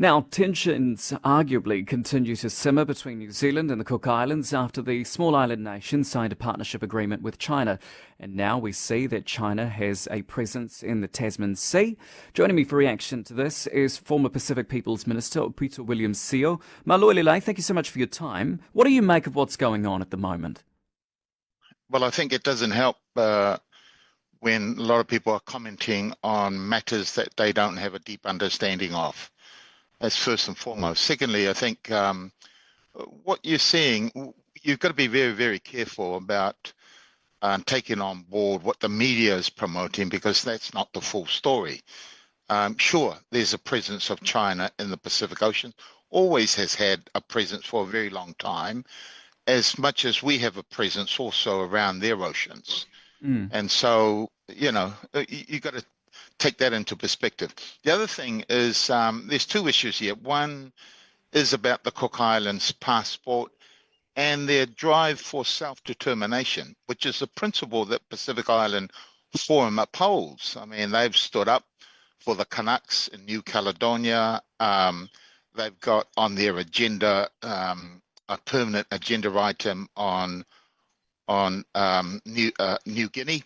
Now, tensions arguably continue to simmer between New Zealand and the Cook Islands after the small island nation signed a partnership agreement with China. And now we see that China has a presence in the Tasman Sea. Joining me for reaction to this is former Pacific People's Minister Aupito William Sio. Maloelele, thank you so much for your time. What do you make of what's going on at the moment? Well, I think it doesn't help when a lot of people are commenting on matters that they don't have a deep understanding of. That's first and foremost. Secondly, I think what you're seeing, you've got to be very, very careful about taking on board what the media is promoting, because that's not the full story. Sure, there's a presence of China in the Pacific Ocean, always has had a presence for a very long time, as much as we have a presence also around their oceans. Mm. And so, you got to take that into perspective. The other thing is there's two issues here. One is about the Cook Islands passport and their drive for self-determination, which is a principle that Pacific Island Forum upholds. I mean, they've stood up for the Canucks in New Caledonia. They've got on their agenda a permanent agenda item on New Guinea.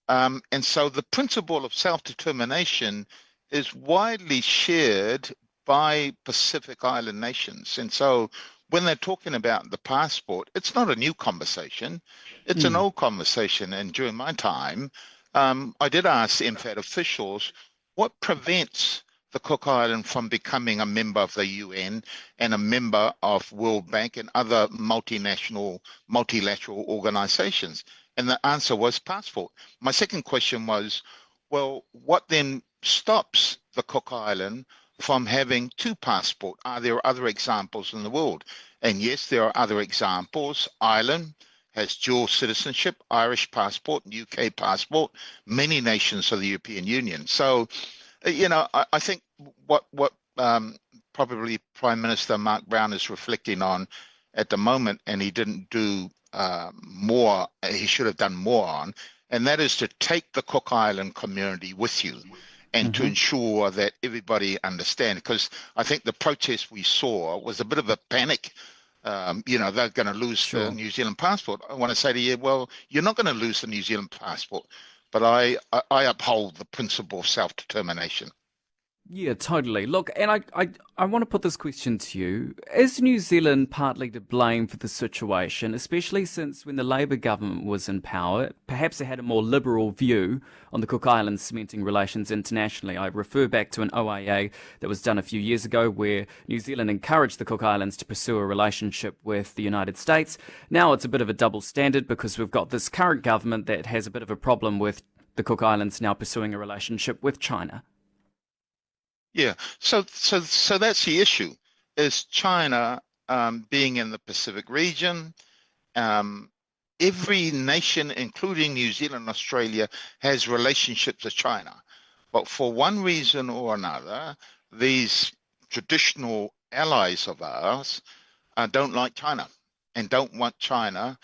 And so the principle of self-determination is widely shared by Pacific Island nations. And so when they're talking about the passport, it's not a new conversation. It's an Mm. old conversation. And during my time, I did ask MFAT officials, what prevents the Cook Island from becoming a member of the UN and a member of World Bank and other multinational, multilateral organizations? And the answer was passport. My second question was, well, what then stops the Cook Island from having two passports? Are there other examples in the world? And yes, there are other examples. Ireland has dual citizenship, Irish passport, UK passport, many nations of the European Union. So, I think what probably Prime Minister Mark Brown is reflecting on at the moment, and he didn't do more, he should have done more on, and that is to take the Cook Island community with you and to Hmm. ensure that everybody understands. Because I think the protest we saw was a bit of a panic. They're going to lose the Sure. New Zealand passport. I want to say to you, well, you're not going to lose the New Zealand passport, but I uphold the principle of self-determination. Yeah, totally. Look, and I want to put this question to you. Is New Zealand partly to blame for the situation, especially since when the Labour government was in power, perhaps they had a more liberal view on the Cook Islands cementing relations internationally? I refer back to an OIA that was done a few years ago where New Zealand encouraged the Cook Islands to pursue a relationship with the United States. Now it's a bit of a double standard because we've got this current government that has a bit of a problem with the Cook Islands now pursuing a relationship with China. Yeah, so that's the issue, is China being in the Pacific region. Um, every nation, including New Zealand and Australia, has relationships with China. But for one reason or another, these traditional allies of ours don't like China and don't want China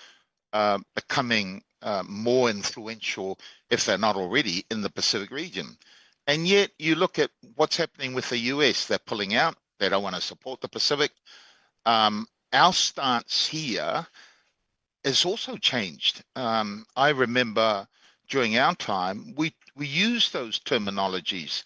becoming more influential, if they're not already, in the Pacific region. And yet you look at what's happening with the US, they're pulling out, they don't want to support the Pacific. Our stance here has also changed. I remember during our time, we used those terminologies,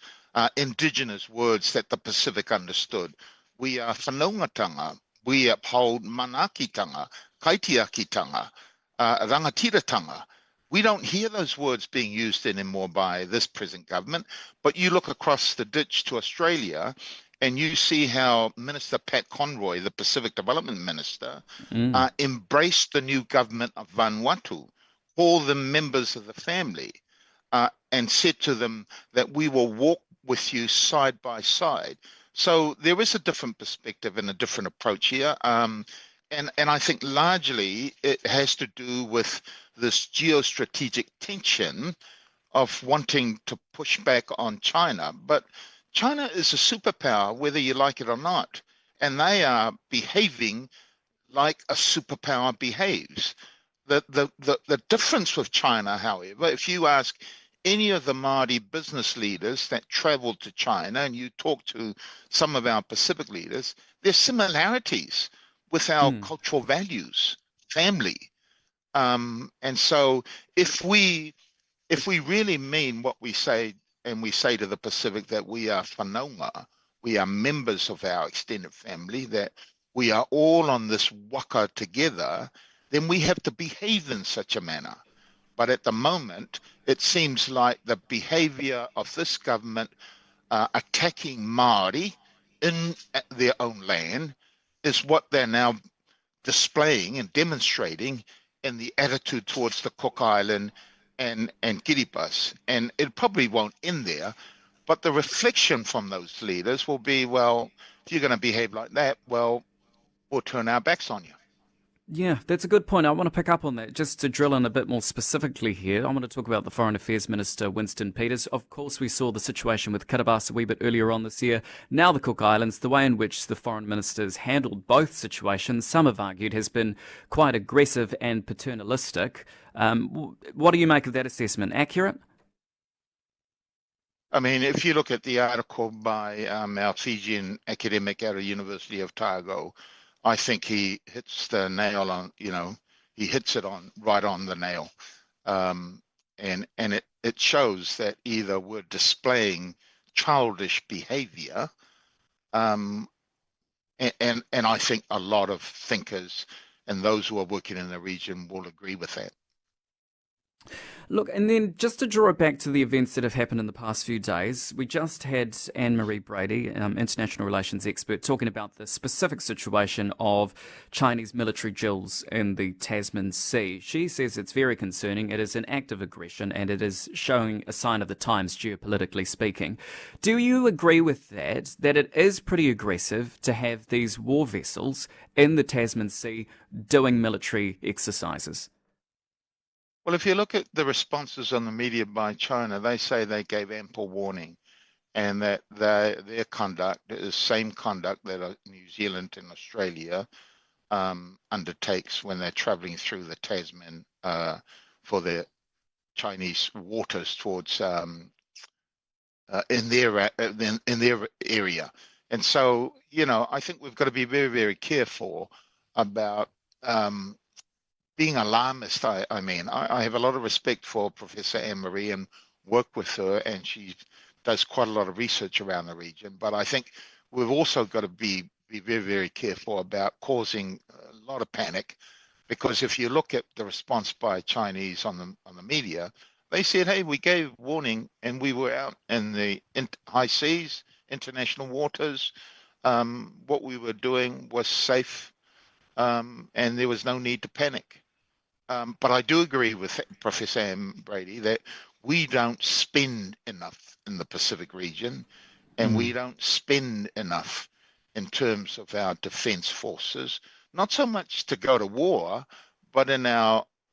indigenous words that the Pacific understood. We are whanaungatanga, we uphold manakitanga, kaitiakitanga, rangatiratanga. We don't hear those words being used anymore by this present government, but you look across the ditch to Australia and you see how Minister Pat Conroy, the Pacific Development Minister, Mm. embraced the new government of Vanuatu, called them members of the family, and said to them that we will walk with you side by side. So there is a different perspective and a different approach here. And I think largely it has to do with this geostrategic tension of wanting to push back on China. But China is a superpower, whether you like it or not, and they are behaving like a superpower behaves. The difference with China, however, if you ask any of the Māori business leaders that traveled to China, and you talk to some of our Pacific leaders, there's similarities with our Mm. cultural values, family. And so if we really mean what we say, and we say to the Pacific that we are whanaunga, we are members of our extended family, that we are all on this waka together, then we have to behave in such a manner. But at the moment, it seems like the behaviour of this government attacking Māori in their own land is what they're now displaying and demonstrating in the attitude towards the Cook Island and Kiribati. And it probably won't end there, but the reflection from those leaders will be, well, if you're going to behave like that, well, we'll turn our backs on you. Yeah, that's a good point. I want to pick up on that. Just to drill in a bit more specifically here, I want to talk about the Foreign Affairs Minister, Winston Peters. Of course, we saw the situation with Kiribati a wee bit earlier on this year. Now the Cook Islands, the way in which the foreign ministers handled both situations, some have argued, has been quite aggressive and paternalistic. What do you make of that assessment? Accurate? I mean, if you look at the article by our Fijian academic at the University of Otago, I think he hits the nail on, he hits it on right on the nail. And it shows that either we're displaying childish behavior, um, and I think a lot of thinkers and those who are working in the region will agree with that. Look, and then just to draw it back to the events that have happened in the past few days, we just had Anne-Marie Brady, international relations expert, talking about the specific situation of Chinese military drills in the Tasman Sea. She says it's very concerning, it is an act of aggression, and it is showing a sign of the times, geopolitically speaking. Do you agree with that it is pretty aggressive to have these war vessels in the Tasman Sea doing military exercises? Well, if you look at the responses on the media by China, they say they gave ample warning, and that their conduct is the same conduct that New Zealand and Australia undertakes when they're traveling through the Tasman for the Chinese waters towards in their area. And so, I think we've got to be very, very careful about being alarmist. I have a lot of respect for Professor Anne Marie and work with her, and she does quite a lot of research around the region. But I think we've also got to be very, very careful about causing a lot of panic, because if you look at the response by Chinese on the media, they said, "Hey, we gave warning, and we were out in the high seas, international waters. What we were doing was safe, and there was no need to panic." But I do agree with Professor Brady that we don't spend enough in the Pacific region, and we Mm. don't spend enough in terms of our defense forces, not so much to go to war, but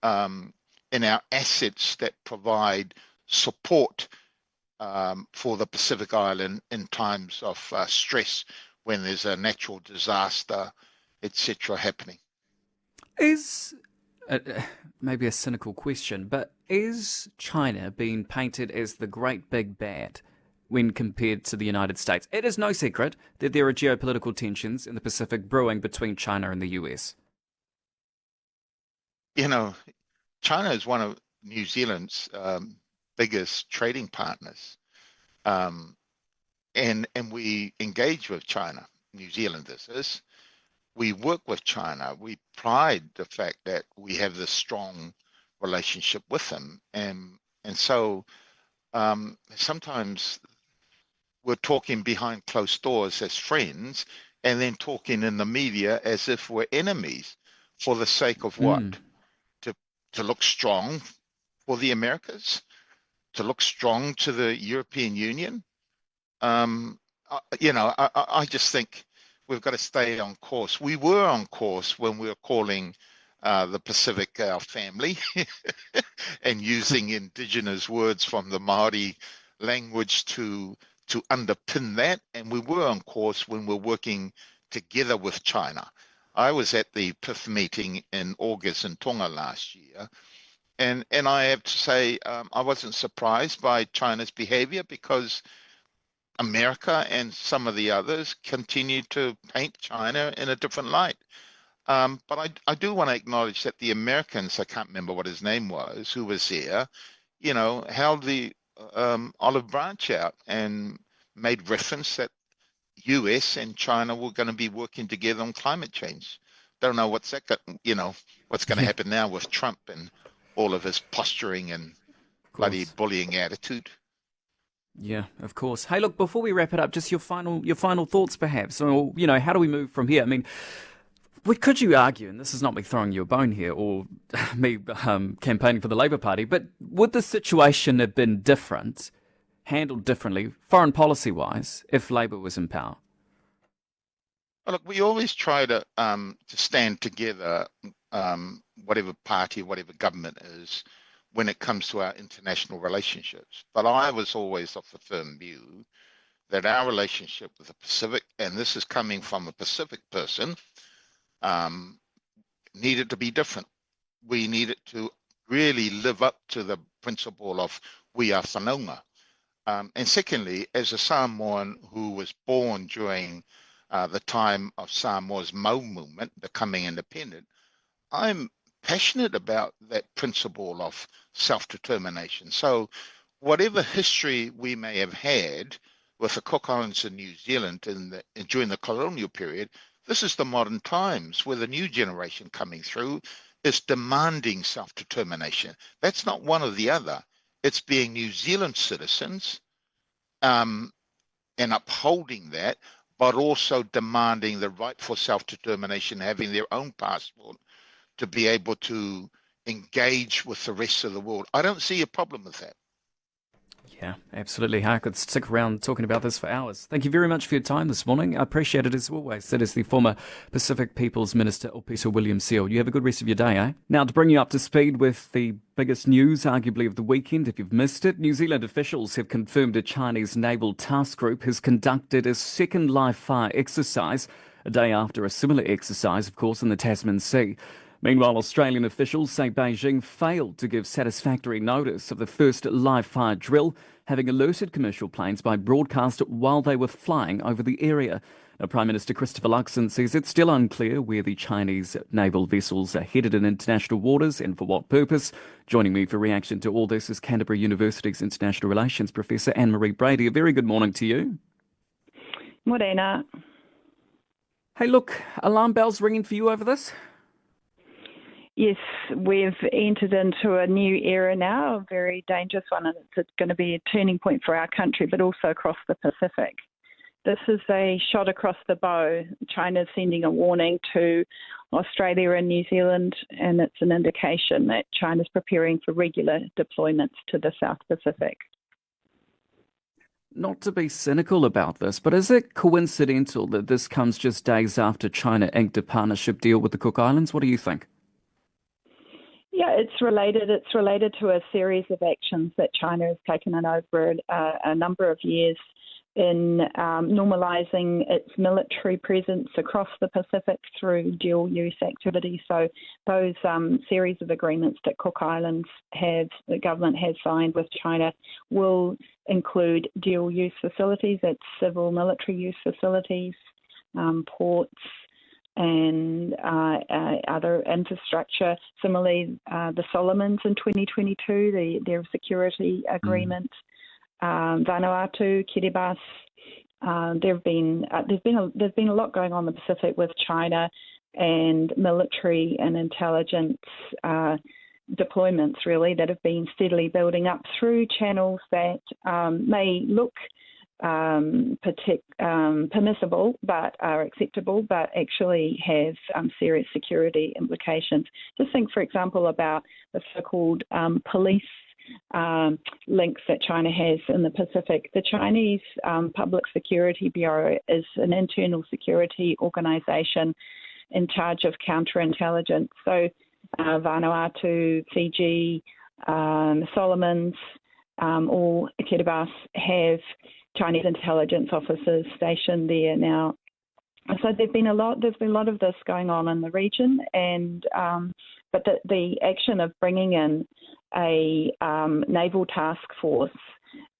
um, in our assets that provide support for the Pacific Island in times of stress, when there's a natural disaster, etc., happening. Is uh, maybe a cynical question, but is China being painted as the great big bad when compared to the United States? It is no secret that there are geopolitical tensions in the Pacific brewing between China and the US. You know, China is one of New Zealand's biggest trading partners, um, and we engage with China. New Zealanders is. We work with China. We pride the fact that we have this strong relationship with them, and so sometimes we're talking behind closed doors as friends, and then talking in the media as if we're enemies, for the sake of what? Mm. To to look strong for the Americas, to look strong to the European Union. I just think we've got to stay on course. We were on course when we were calling the Pacific our family and using indigenous words from the Maori language to underpin that. And we were on course when we're working together with China. I was at the PIF meeting in August in Tonga last year, And I have to say, I wasn't surprised by China's behavior because America and some of the others continue to paint China in a different light. But I do want to acknowledge that the Americans, I can't remember what his name was, who was here, held the olive branch out and made reference that US and China were going to be working together on climate change. Don't know what's going to Yeah, happen now with Trump and all of his posturing and of bloody course. bullying attitude. Yeah, of course. Hey, look, before we wrap it up, just your final thoughts, perhaps, or how do we move from here? I mean, what could you argue, and this is not me throwing you a bone here or me campaigning for the Labour Party, but would the situation have been different, handled differently, foreign policy wise, if Labour was in power? Well, look, we always try to stand together, whatever party, whatever government is, when it comes to our international relationships. But I was always of the firm view that our relationship with the Pacific, and this is coming from a Pacific person, um, needed to be different. We needed to really live up to the principle of we are whanaunga. And secondly, as a Samoan who was born during the time of Samoa's Mau movement, becoming independent, I'm passionate about that principle of self-determination. So whatever history we may have had with the Cook Islands and New Zealand during the colonial period, this is the modern times where the new generation coming through is demanding self-determination. That's not one or the other. It's being New Zealand citizens, um, and upholding that, but also demanding the right for self-determination, having their own passport to be able to engage with the rest of the world. I don't see a problem with that. Yeah, absolutely. I could stick around talking about this for hours. Thank you very much for your time this morning. I appreciate it as always. That is the former Pacific People's Minister, Aupito William Sio. You have a good rest of your day, eh? Now, to bring you up to speed with the biggest news, arguably, of the weekend, if you've missed it, New Zealand officials have confirmed a Chinese naval task group has conducted a second live fire exercise a day after a similar exercise, of course, in the Tasman Sea. Meanwhile, Australian officials say Beijing failed to give satisfactory notice of the first live fire drill, having alerted commercial planes by broadcast while they were flying over the area. Now, Prime Minister Christopher Luxon says it's still unclear where the Chinese naval vessels are headed in international waters and for what purpose. Joining me for reaction to all this is Canterbury University's International Relations Professor Anne-Marie Brady. A very good morning to you. Morena. Hey, look, alarm bells ringing for you over this? Yes, we've entered into a new era now, a very dangerous one, and it's going to be a turning point for our country, but also across the Pacific. This is a shot across the bow. China's sending a warning to Australia and New Zealand, and it's an indication that China's preparing for regular deployments to the South Pacific. Not to be cynical about this, but is it coincidental that this comes just days after China inked a partnership deal with the Cook Islands? What do you think? Yeah, it's related. It's related to a series of actions that China has taken on over a number of years in normalising its military presence across the Pacific through dual-use activities. So those series of agreements that Cook Islands the government has signed with China will include dual-use facilities, that's civil military use facilities, ports, and other infrastructure. Similarly, the Solomons in 2022, their security agreement, Vanuatu, Kiribati. There's been a lot going on in the Pacific with China and military and intelligence deployments really that have been steadily building up through channels that may look permissible but are acceptable, but actually have serious security implications. Just think, for example, about the so-called police links that China has in the Pacific. The Chinese Public Security Bureau is an internal security organisation in charge of counterintelligence. So Vanuatu, Fiji, Solomons, all Kiribati have Chinese intelligence officers stationed there now. So there's been a lot of this going on in the region, and but the action of bringing in a naval task force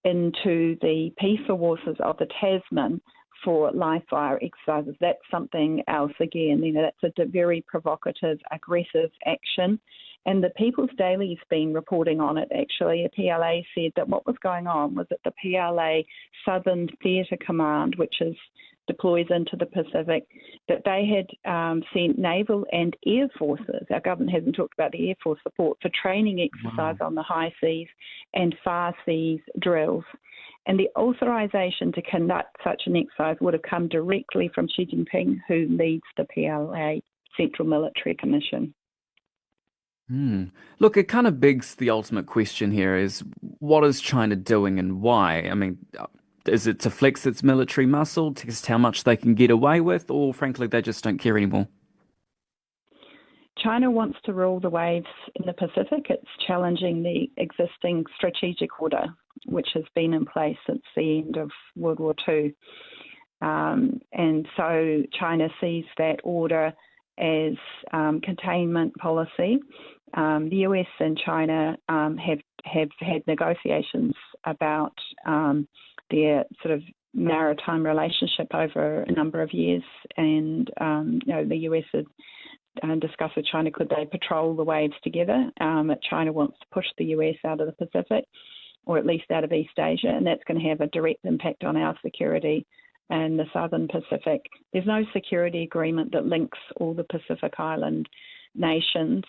into the peaceful waters of the Tasman for live fire exercises. That's something else again. That's a very provocative, aggressive action. And the People's Daily's been reporting on it, actually. The PLA said that what was going on was that the PLA Southern Theatre Command, which deploys into the Pacific, that they had sent naval and air forces. Our government hasn't talked about the air force support for training exercise on the high seas and far seas drills. And the authorization to conduct such an exercise would have come directly from Xi Jinping, who leads the PLA Central Military Commission. Look, it kind of begs the ultimate question here is, what is China doing and why? I mean, is it to flex its military muscle, test how much they can get away with, or frankly, they just don't care anymore? China wants to rule the waves in the Pacific. It's challenging the existing strategic order, which has been in place since the end of World War II. And so China sees that order as containment policy. The US and China have had negotiations about their sort of maritime relationship over a number of years, and the US has discussed with China, could they patrol the waves together? China wants to push the US out of the Pacific, or at least out of East Asia, and that's going to have a direct impact on our security in the Southern Pacific. There's no security agreement that links all the Pacific Island nations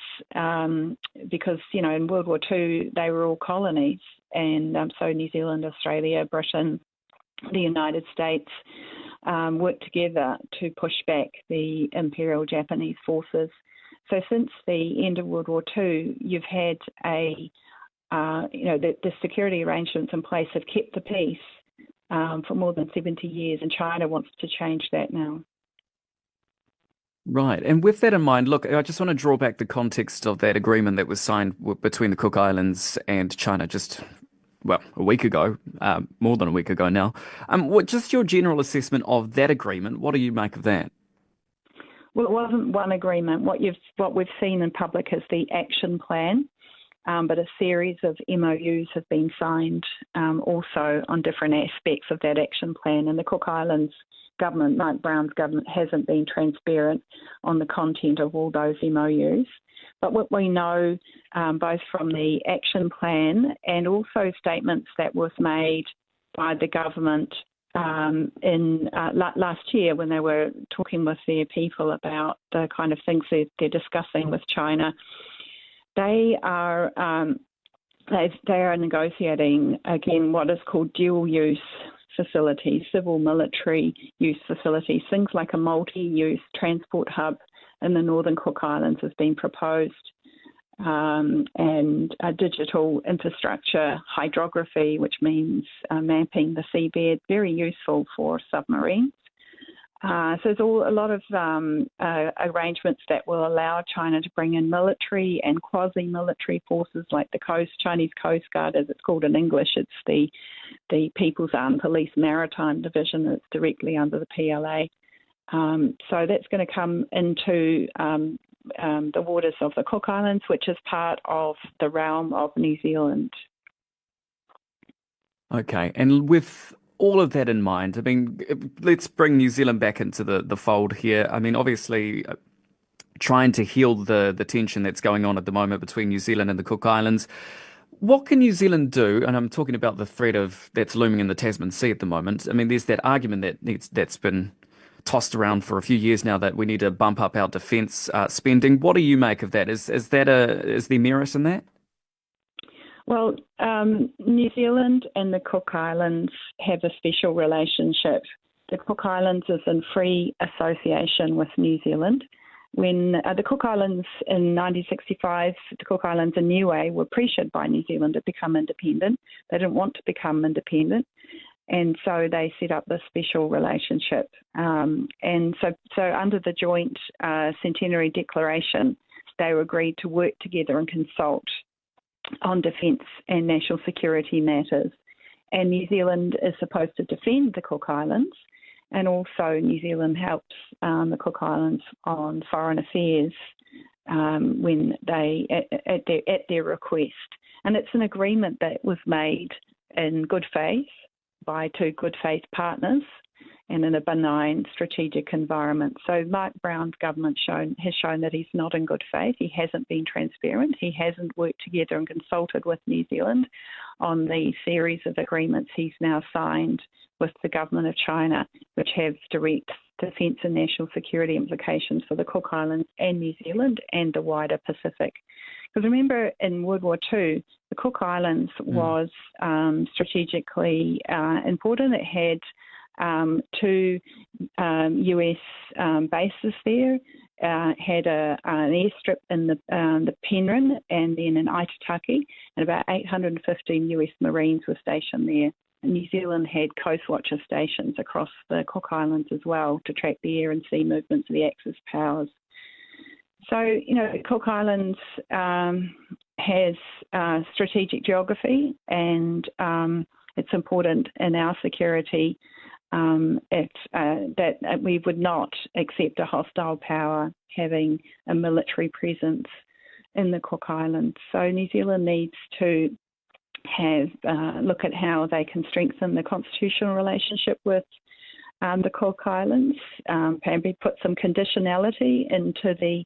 because, in World War II, they were all colonies. And so New Zealand, Australia, Britain, the United States worked together to push back the Imperial Japanese forces. So since the end of World War II, you've had the security arrangements in place have kept the peace for more than 70 years, and China wants to change that now. Right. And with that in mind, look, I just want to draw back the context of that agreement that was signed between the Cook Islands and China just, a week ago, more than a week ago now. Just your general assessment of that agreement, what do you make of that? Well, it wasn't one agreement. What we've seen in public is the action plan, but a series of MOUs have been signed also on different aspects of that action plan. And the Cook Islands government, Mike Brown's government, hasn't been transparent on the content of all those MOUs. But what we know, both from the action plan and also statements that was made by the government in last year when they were talking with their people about the kind of things they're discussing with China, they are negotiating again what is called dual use facilities, civil military use facilities. Things like a multi-use transport hub in the Northern Cook Islands has been proposed, and digital infrastructure, hydrography, which means mapping the seabed, very useful for submarines. So there's a lot of arrangements that will allow China to bring in military and quasi-military forces like the Chinese Coast Guard, as it's called in English. It's the People's Armed Police Maritime Division that's directly under the PLA. So that's going to come into the waters of the Cook Islands, which is part of the realm of New Zealand. Okay, and with all of that in mind, I mean, let's bring New Zealand back into the fold here. I mean, obviously, trying to heal the tension that's going on at the moment between New Zealand and the Cook Islands. What can New Zealand do? And I'm talking about the threat that's looming in the Tasman Sea at the moment. I mean, there's that argument that's been tossed around for a few years now that we need to bump up our defence spending. What do you make of that? Is there merit in that? Well, New Zealand and the Cook Islands have a special relationship. The Cook Islands is in free association with New Zealand. When the Cook Islands in 1965, the Cook Islands and Niue were pressured by New Zealand to become independent. They didn't want to become independent, and so they set up this special relationship. And so under the joint centenary declaration, they agreed to work together and consult on defence and national security matters. And New Zealand is supposed to defend the Cook Islands, and also New Zealand helps the Cook Islands on foreign affairs when they at their request. And it's an agreement that was made in good faith by two good faith partners and in a benign strategic environment. So Mark Brown's government has shown that he's not in good faith. He hasn't been transparent. He hasn't worked together and consulted with New Zealand on the series of agreements he's now signed with the government of China, which have direct defence and national security implications for the Cook Islands and New Zealand and the wider Pacific. Because remember, in World War II, the Cook Islands was strategically important. It had two US bases there, had an airstrip in the Penryn and then in Aitutaki, and about 815 US Marines were stationed there. And New Zealand had coastwatcher stations across the Cook Islands as well to track the air and sea movements of the Axis powers. So, the Cook Islands has strategic geography, and it's important in our security that we would not accept a hostile power having a military presence in the Cook Islands. So New Zealand needs to look at how they can strengthen the constitutional relationship with the Cook Islands, maybe put some conditionality into the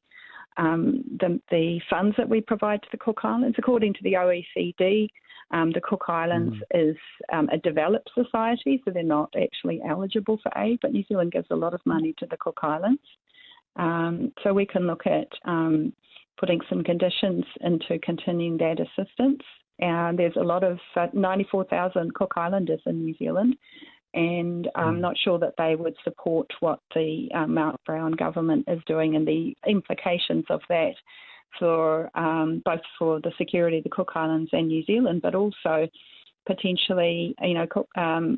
funds that we provide to the Cook Islands. According to the OECD, the Cook Islands is a developed society, so they're not actually eligible for aid, but New Zealand gives a lot of money to the Cook Islands. So we can look at putting some conditions into continuing that assistance. There's a lot of 94,000 Cook Islanders in New Zealand, and I'm not sure that they would support what the Mark Brown government is doing and the implications of that for both for the security of the Cook Islands and New Zealand, but also potentially,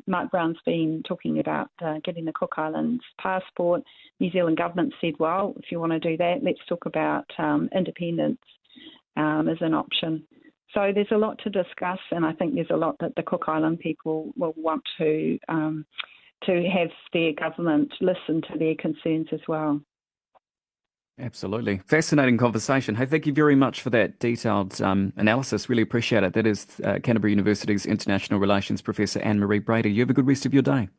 Mark Brown's been talking about getting the Cook Islands passport. New Zealand government said, well, if you want to do that, let's talk about independence as an option. So there's a lot to discuss, and I think there's a lot that the Cook Island people will want to have their government listen to their concerns as well. Absolutely. Fascinating conversation. Hey, thank you very much for that detailed analysis. Really appreciate it. That is Canterbury University's International Relations Professor Anne-Marie Brady. You have a good rest of your day.